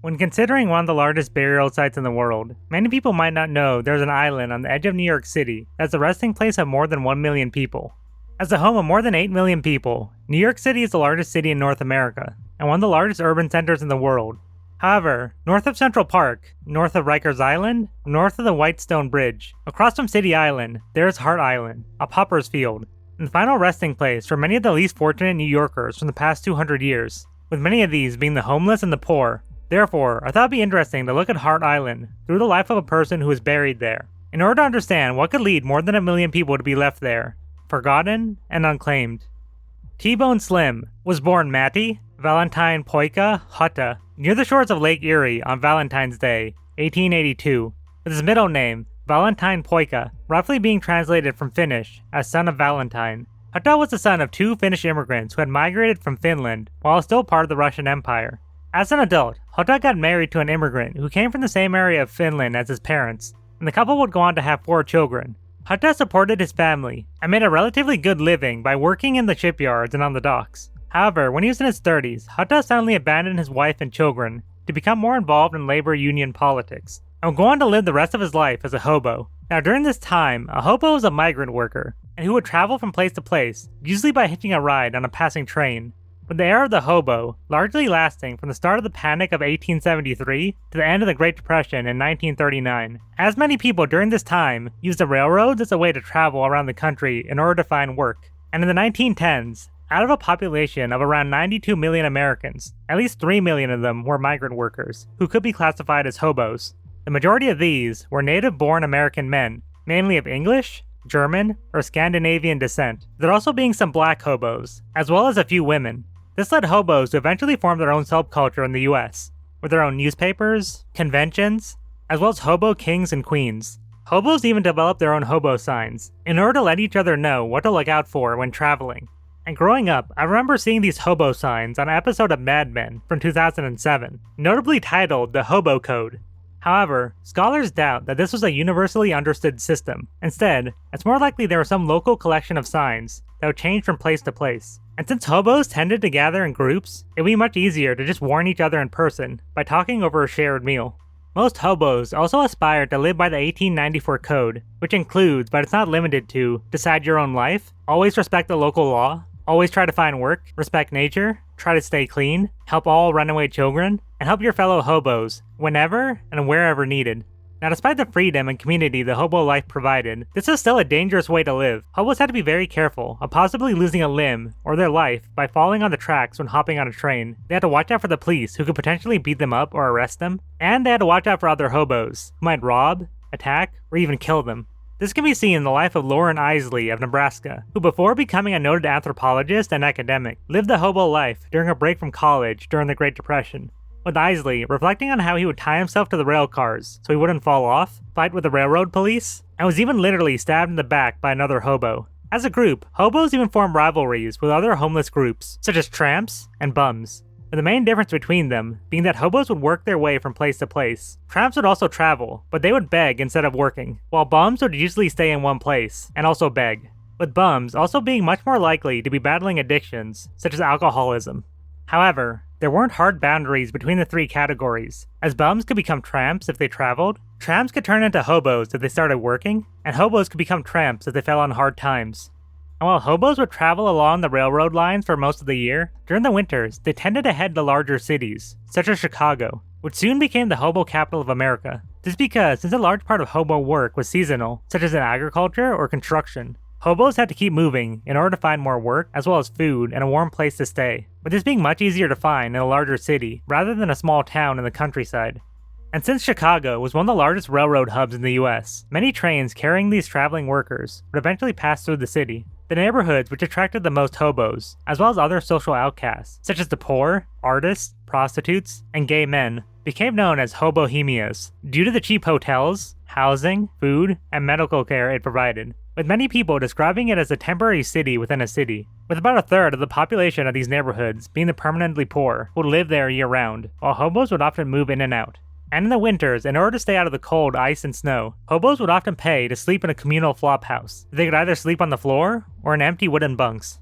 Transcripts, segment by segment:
When considering one of the largest burial sites in the world, many people might not know there's an island on the edge of New York City that's the resting place of more than 1 million people. As the home of more than 8 million people, New York City is the largest city in North America, and one of the largest urban centers in the world. However, north of Central Park, north of Rikers Island, north of the Whitestone Bridge, across from City Island, there is Hart Island, a pauper's field, and the final resting place for many of the least fortunate New Yorkers from the past 200 years, with many of these being the homeless and the poor. Therefore, I thought it'd be interesting to look at Hart Island through the life of a person who was buried there, in order to understand what could lead more than 1 million people to be left there, forgotten and unclaimed. T-Bone Slim was born Matti Valentine Poika Hutta near the shores of Lake Erie on Valentine's Day, 1882, with his middle name, Valentine Poika, roughly being translated from Finnish as son of Valentine. Hutta was the son of 2 Finnish immigrants who had migrated from Finland while still part of the Russian Empire. As an adult, Hutta got married to an immigrant who came from the same area of Finland as his parents, and the couple would go on to have 4 children. Hutta supported his family and made a relatively good living by working in the shipyards and on the docks. However, when he was in his 30s, Hutta suddenly abandoned his wife and children to become more involved in labor union politics, and would go on to live the rest of his life as a hobo. Now during this time, a hobo was a migrant worker, and who would travel from place to place, usually by hitching a ride on a passing train. With the era of the hobo largely lasting from the start of the Panic of 1873 to the end of the Great Depression in 1939, as many people during this time used the railroads as a way to travel around the country in order to find work. And in the 1910s, out of a population of around 92 million Americans, at least 3 million of them were migrant workers, who could be classified as hobos. The majority of these were native-born American men, mainly of English, German, or Scandinavian descent. There also being some black hobos, as well as a few women. This led hobos to eventually form their own subculture in the US, with their own newspapers, conventions, as well as hobo kings and queens. Hobos even developed their own hobo signs, in order to let each other know what to look out for when traveling. And growing up, I remember seeing these hobo signs on an episode of Mad Men from 2007, notably titled the Hobo Code. However, scholars doubt that this was a universally understood system. Instead, it's more likely there was some local collection of signs that would change from place to place. And since hobos tended to gather in groups, it would be much easier to just warn each other in person by talking over a shared meal. Most hobos also aspire to live by the 1894 code, which includes, but it's not limited to, decide your own life, always respect the local law, always try to find work, respect nature, try to stay clean, help all runaway children, and help your fellow hobos whenever and wherever needed. Now, despite the freedom and community the Hobo Life provided, this is still a dangerous way to live. Hobos had to be very careful of possibly losing a limb or their life by falling on the tracks when hopping on a train. They had to watch out for the police who could potentially beat them up or arrest them, and they had to watch out for other hobos who might rob, attack, or even kill them. This can be seen in the life of Lauren Isley of Nebraska, who before becoming a noted anthropologist and academic, lived the hobo life during a break from college during the Great Depression. With Isley reflecting on how he would tie himself to the rail cars so he wouldn't fall off, fight with the railroad police, and was even literally stabbed in the back by another hobo. As a group, hobos even formed rivalries with other homeless groups, such as tramps and bums, with the main difference between them being that hobos would work their way from place to place. Tramps would also travel, but they would beg instead of working, while bums would usually stay in one place and also beg, with bums also being much more likely to be battling addictions, such as alcoholism. However, there weren't hard boundaries between the 3 categories, as bums could become tramps if they traveled, tramps could turn into hobos if they started working, and hobos could become tramps if they fell on hard times. And while hobos would travel along the railroad lines for most of the year, during the winters they tended to head to larger cities, such as Chicago, which soon became the hobo capital of America. This is because since a large part of hobo work was seasonal, such as in agriculture or construction, hobos had to keep moving in order to find more work, as well as food and a warm place to stay, with this being much easier to find in a larger city rather than a small town in the countryside. And since Chicago was one of the largest railroad hubs in the US, many trains carrying these traveling workers would eventually pass through the city. The neighborhoods which attracted the most hobos, as well as other social outcasts, such as the poor, artists, prostitutes, and gay men, became known as Hobohemias due to the cheap hotels, housing, food, and medical care it provided, with many people describing it as a temporary city within a city, with about a third of the population of these neighborhoods being the permanently poor who would live there year-round, while hobos would often move in and out. And in the winters, in order to stay out of the cold, ice, and snow, hobos would often pay to sleep in a communal flop house. They could either sleep on the floor or in empty wooden bunks.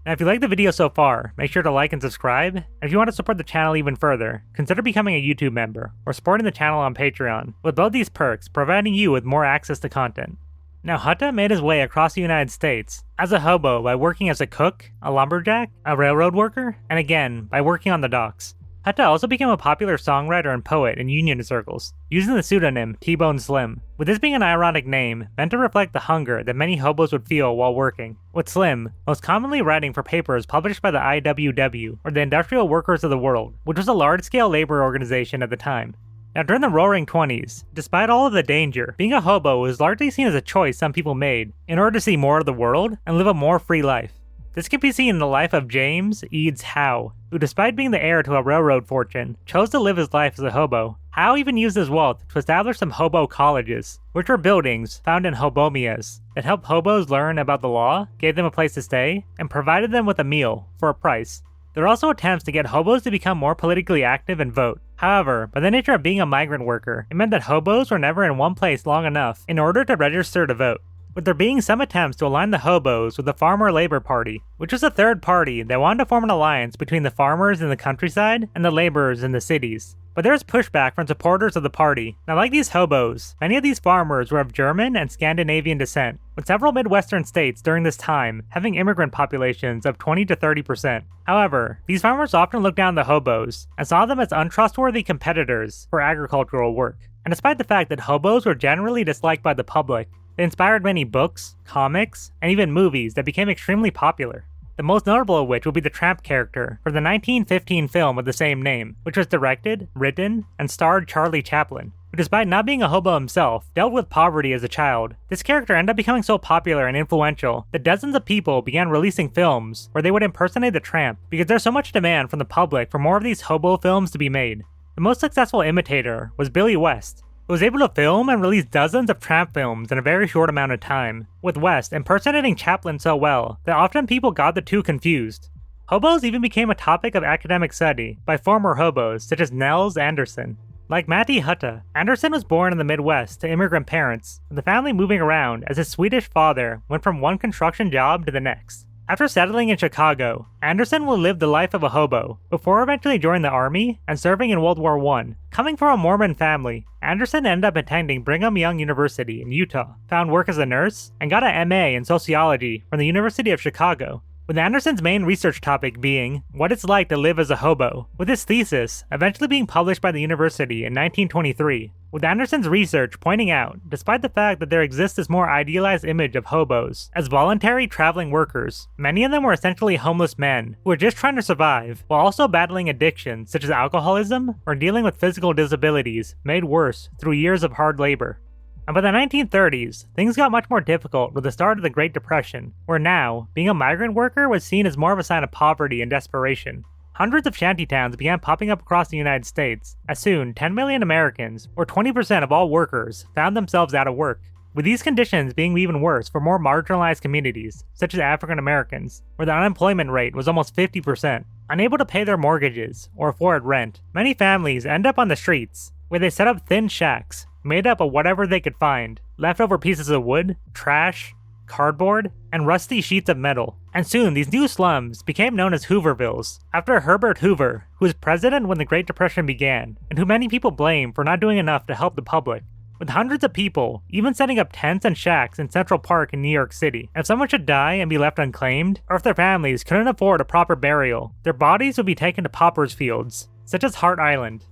Now if you like the video so far, make sure to like and subscribe, and if you want to support the channel even further, consider becoming a YouTube member, or supporting the channel on Patreon, with both these perks providing you with more access to content. Now Hutta made his way across the United States as a hobo by working as a cook, a lumberjack, a railroad worker, and again, by working on the docks. Hutta also became a popular songwriter and poet in union circles, using the pseudonym T-Bone Slim, with this being an ironic name meant to reflect the hunger that many hobos would feel while working, with Slim most commonly writing for papers published by the IWW, or the Industrial Workers of the World, which was a large-scale labor organization at the time. Now during the Roaring 20s, despite all of the danger, being a hobo was largely seen as a choice some people made in order to see more of the world and live a more free life. This can be seen in the life of James Eads Howe, who despite being the heir to a railroad fortune, chose to live his life as a hobo. Howe even used his wealth to establish some hobo colleges, which were buildings found in hobohemias that helped hobos learn about the law, gave them a place to stay, and provided them with a meal for a price. There are also attempts to get hobos to become more politically active and vote. However, by the nature of being a migrant worker, it meant that hobos were never in one place long enough in order to register to vote, with there being some attempts to align the hobos with the Farmer Labor Party, which was a third party that wanted to form an alliance between the farmers in the countryside and the laborers in the cities. But there was pushback from supporters of the party. Now like these hobos, many of these farmers were of German and Scandinavian descent, with several Midwestern states during this time having immigrant populations of 20 to 30%. However, these farmers often looked down the hobos and saw them as untrustworthy competitors for agricultural work. And despite the fact that hobos were generally disliked by the public, they inspired many books, comics, and even movies that became extremely popular. The most notable of which would be the Tramp character from the 1915 film of the same name, which was directed, written, and starred Charlie Chaplin, who despite not being a hobo himself, dealt with poverty as a child. This character ended up becoming so popular and influential that dozens of people began releasing films where they would impersonate the Tramp because there's so much demand from the public for more of these hobo films to be made. The most successful imitator was Billy West, who was able to film and release dozens of Tramp films in a very short amount of time, with West impersonating Chaplin so well that often people got the two confused. Hobos even became a topic of academic study by former hobos such as Nels Anderson. Like Matti Hutta, Anderson was born in the Midwest to immigrant parents, with the family moving around as his Swedish father went from one construction job to the next. After settling in Chicago, Anderson would live the life of a hobo, before eventually joining the army and serving in World War I. Coming from a Mormon family, Anderson ended up attending Brigham Young University in Utah, found work as a nurse, and got an MA in Sociology from the University of Chicago, with Anderson's main research topic being what it's like to live as a hobo, with his thesis eventually being published by the university in 1923, with Anderson's research pointing out, despite the fact that there exists this more idealized image of hobos as voluntary traveling workers, many of them were essentially homeless men who were just trying to survive while also battling addictions such as alcoholism or dealing with physical disabilities made worse through years of hard labor. And by the 1930s, things got much more difficult with the start of the Great Depression, where now, being a migrant worker was seen as more of a sign of poverty and desperation. Hundreds of shantytowns began popping up across the United States, as soon 10 million Americans, or 20% of all workers, found themselves out of work, with these conditions being even worse for more marginalized communities, such as African Americans, where the unemployment rate was almost 50%. Unable to pay their mortgages or afford rent, many families end up on the streets, where they set up thin shacks, made up of whatever they could find, leftover pieces of wood, trash, cardboard, and rusty sheets of metal. And soon these new slums became known as Hoovervilles, after Herbert Hoover, who was president when the Great Depression began, and who many people blame for not doing enough to help the public, with hundreds of people even setting up tents and shacks in Central Park in New York City. If someone should die and be left unclaimed, or if their families couldn't afford a proper burial, their bodies would be taken to paupers' fields, such as Hart Island.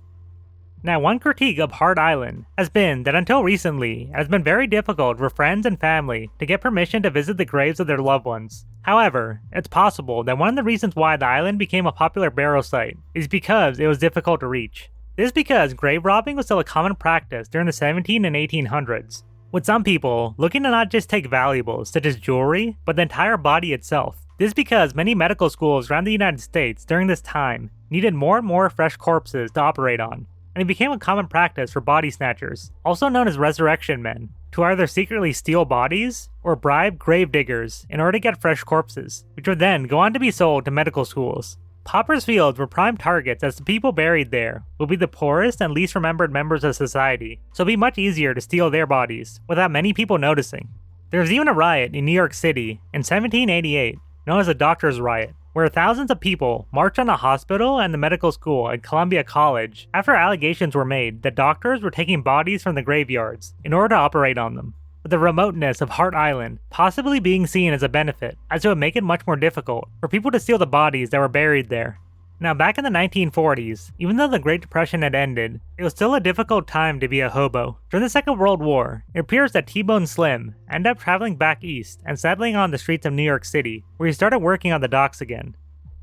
Now, one critique of Hart Island has been that until recently, it has been very difficult for friends and family to get permission to visit the graves of their loved ones. However, it's possible that one of the reasons why the island became a popular burial site is because it was difficult to reach. This is because grave robbing was still a common practice during the 1700s and 1800s, with some people looking to not just take valuables such as jewelry, but the entire body itself. This is because many medical schools around the United States during this time needed more and more fresh corpses to operate on, and it became a common practice for body snatchers, also known as resurrection men, to either secretly steal bodies or bribe grave diggers in order to get fresh corpses, which would then go on to be sold to medical schools. Paupers' fields were prime targets as the people buried there would be the poorest and least remembered members of society, so it'd be much easier to steal their bodies without many people noticing. There was even a riot in New York City in 1788, known as the Doctors' Riot, where thousands of people marched on a hospital and the medical school at Columbia College after allegations were made that doctors were taking bodies from the graveyards in order to operate on them, with the remoteness of Hart Island possibly being seen as a benefit, as it would make it much more difficult for people to steal the bodies that were buried there. Now, back in the 1940s, even though the Great Depression had ended, it was still a difficult time to be a hobo. During the Second World War, it appears that T-Bone Slim ended up traveling back east and settling on the streets of New York City, where he started working on the docks again.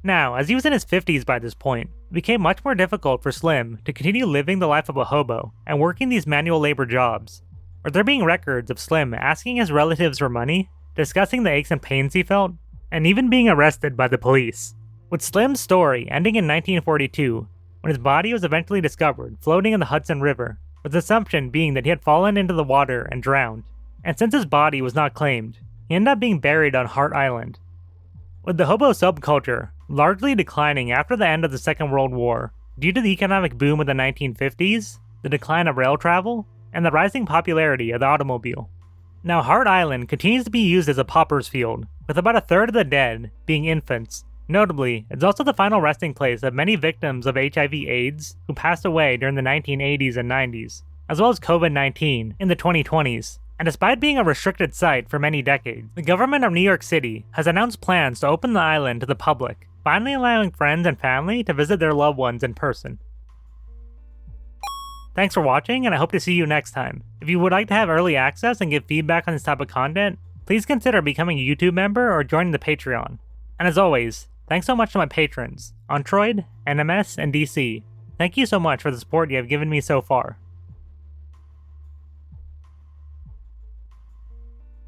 Now, as he was in his 50s by this point, it became much more difficult for Slim to continue living the life of a hobo and working these manual labor jobs. With there being records of Slim asking his relatives for money, discussing the aches and pains he felt, and even being arrested by the police. With Slim's story ending in 1942, when his body was eventually discovered floating in the Hudson River, with the assumption being that he had fallen into the water and drowned. And since his body was not claimed, he ended up being buried on Hart Island. With the hobo subculture largely declining after the end of the Second World War due to the economic boom of the 1950s, the decline of rail travel, and the rising popularity of the automobile. Now, Hart Island continues to be used as a pauper's field, with about a third of the dead being infants. Notably, it's also the final resting place of many victims of HIV/AIDS who passed away during the 1980s and 90s, as well as COVID-19 in the 2020s. And despite being a restricted site for many decades, the government of New York City has announced plans to open the island to the public, finally allowing friends and family to visit their loved ones in person. Thanks for watching, and I hope to see you next time. If you would like to have early access and give feedback on this type of content, please consider becoming a YouTube member or joining the Patreon. And as always, thanks so much to my patrons, Ontroid, NMS, and DC. Thank you so much for the support you have given me so far.